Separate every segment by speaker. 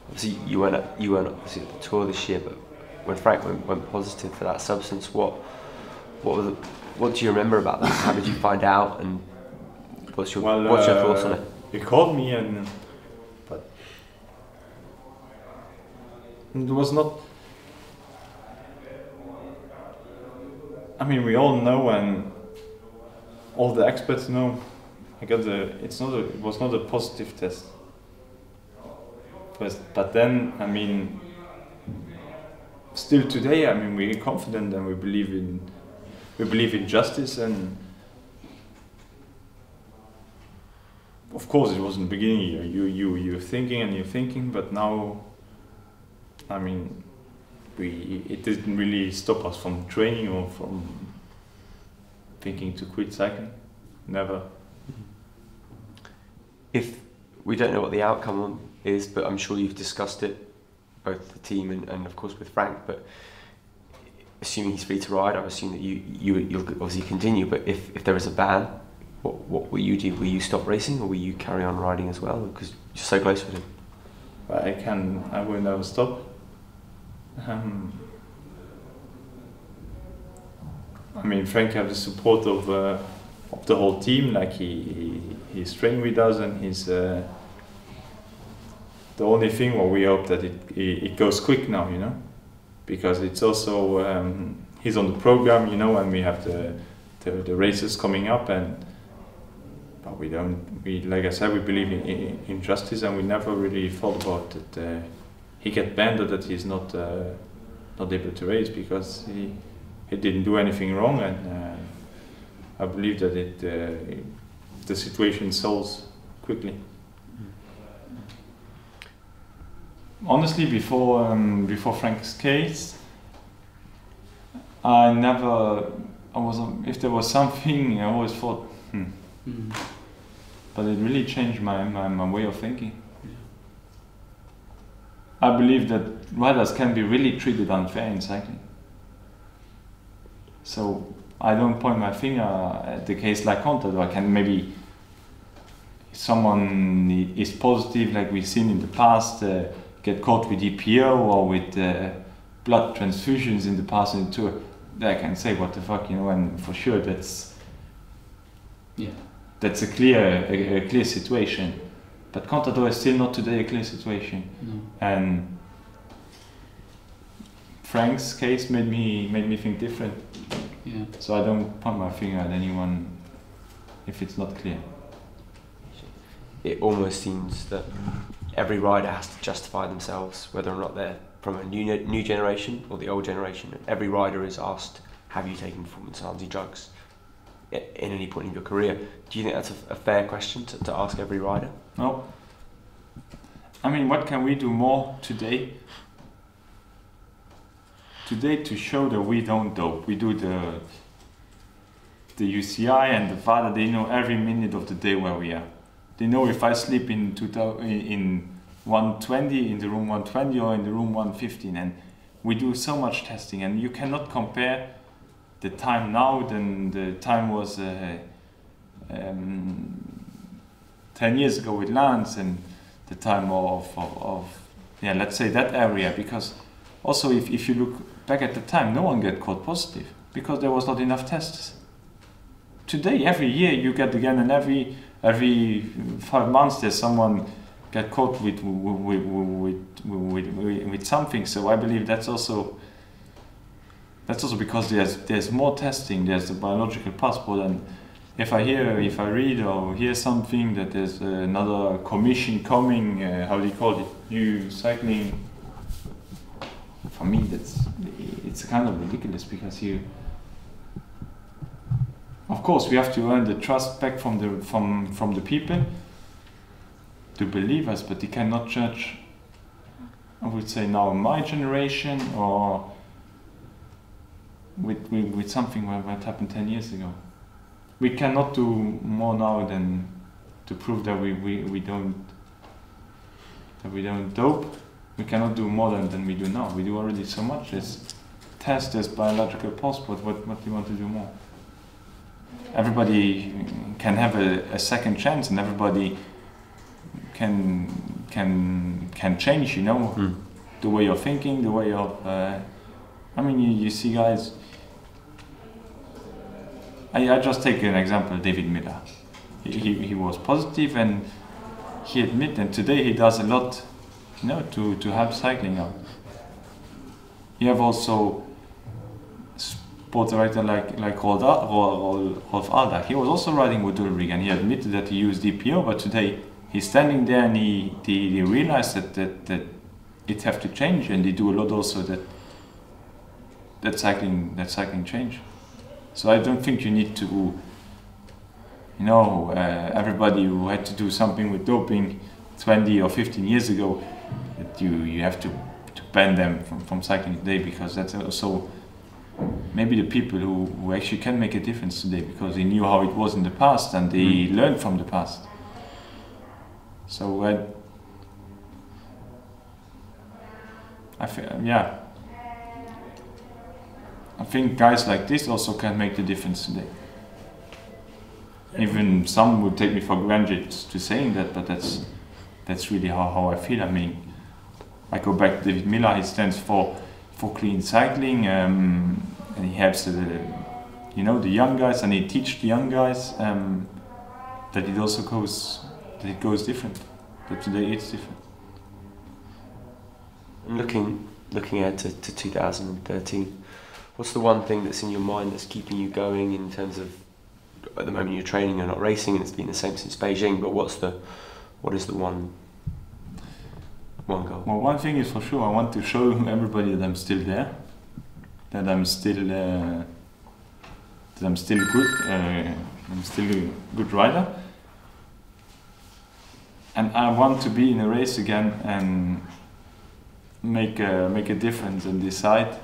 Speaker 1: obviously you weren't obviously at the tour this year, but when Frank went positive for that substance, what do you remember about that? How did you find out, and what's your thoughts on it?
Speaker 2: He called me, but it was not. I mean, we all know, and all the experts know. It was not a positive test. But then, I mean, still today, I mean, we're confident and we believe in justice, and of course it was in the beginning. You're thinking, but now, I mean, it didn't really stop us from training or from thinking to quit cycling. Never.
Speaker 1: If we don't know what the outcome is, but I'm sure you've discussed it, both the team and of course with Frank, but assuming he's free to ride, I assume that you'll obviously continue, but if there is a ban, what will you do? Will you stop racing, or will you carry on riding as well, because you're so close with him?
Speaker 2: I will never stop. I mean, Frank has the support of the whole team. Like he's training with us, and he's the only thing what we hope that it goes quick now, you know, because it's also he's on the program, you know, and we have the races coming up, but we like I said, we believe in justice, and we never really thought about that he get banned or that he's not able to race, because he didn't do anything wrong, and I believe that the situation solves quickly. Honestly, before Frank's case, if there was something, I always thought, but it really changed my way of thinking. I believe that riders can be really treated unfair in cycling. So I don't point my finger at the case like Contador. I can maybe, if someone is positive, like we've seen in the past, get caught with EPO or with blood transfusions in the past in the tour, I can say what the fuck, you know, and for sure that's a clear situation. But Contador is still not today a clear situation.
Speaker 3: No.
Speaker 2: And Frank's case made me think different.
Speaker 3: Yeah.
Speaker 2: So I don't point my finger at anyone if it's not clear.
Speaker 1: It almost seems that every rider has to justify themselves, whether or not they're from a new generation or the old generation. Every rider is asked, have you taken performance-enhancing drugs at any point in your career? Do you think that's a fair question to ask every rider?
Speaker 2: No. I mean, what can we do more today? Today, to show that we don't dope. We do the UCI and the VADA, they know every minute of the day where we are. They know if I sleep in 120, in the room 120 or in the room 115, and we do so much testing, and you cannot compare the time now than the time was 10 years ago with Lance, and the time of let's say that area, because also if you look back at the time, no one get caught positive because there was not enough tests. Today, every year you get again, and every 5 months there's someone get caught with something. So I believe that's also because there's more testing. There's the biological passport, and if I read or hear something that there's another commission coming, how do you call it, new cycling. For me, it's kind of ridiculous, because of course, we have to earn the trust back from the people to believe us, but they cannot judge, I would say, now my generation or with something what happened 10 years ago. We cannot do more now than to prove that we don't dope. We cannot do more than we do now. We do already so much. There's tests, there's biological passport. What do you want to do more? Everybody can have a second chance, and everybody can can change, you know, the way you're thinking, the way of. I mean, you see guys. I just take an example, David Miller. He was positive and he admitted, and today he does a lot, you know, to help cycling out. You have also sports writer like Rolf Aldag. He was also riding with Ulrich, and he admitted that he used DPO, but today he's standing there and he realized that it have to change, and they do a lot also that cycling change. So I don't think you need to, you know, everybody who had to do something with doping 20 or 15 years ago, that you have to ban them from cycling today, because that's also maybe the people who actually can make a difference today, because they knew how it was in the past and they learned from the past. So I think guys like this also can make the difference today. Even some would take me for granted to saying that, but that's really how I feel. I mean, I go back to David Miller. He stands for clean cycling, and he helps the young guys, and he teaches the young guys that it also goes different. That today it's different.
Speaker 1: Looking ahead to 2013, what's the one thing that's in your mind that's keeping you going in terms of, at the moment you're training, you're not racing, and it's been the same since Beijing, but what is the one goal?
Speaker 2: Well, one thing is for sure, I want to show everybody that I'm still there, that I'm still good, I'm still a good rider, and I want to be in a race again and make a difference and decide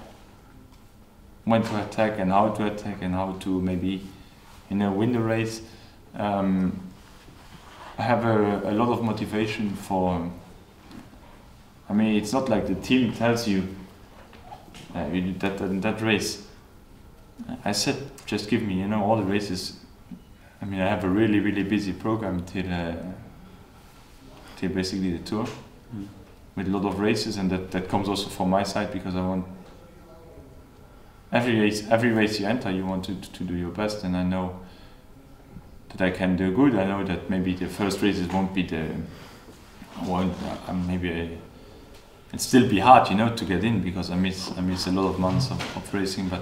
Speaker 2: when to attack and how to maybe, you know, win the race. I have a lot of motivation for. I mean, it's not like the team tells you that race. I said, just give me, you know, all the races. I mean, I have a really busy program till basically the tour, with a lot of races, and that comes also from my side, because I want every race you enter, you want to do your best, and I know that I can do good. I know that maybe the first races won't be it'll still be hard, you know, to get in, because I miss a lot of months of racing, but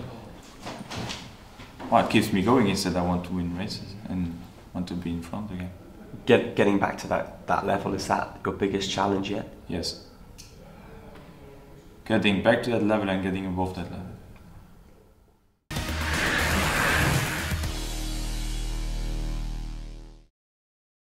Speaker 2: what keeps me going is that I want to win races and want to be in front again.
Speaker 1: Getting back to that level, is that your biggest challenge yet?
Speaker 2: Yes. Getting back to that level and getting above that level.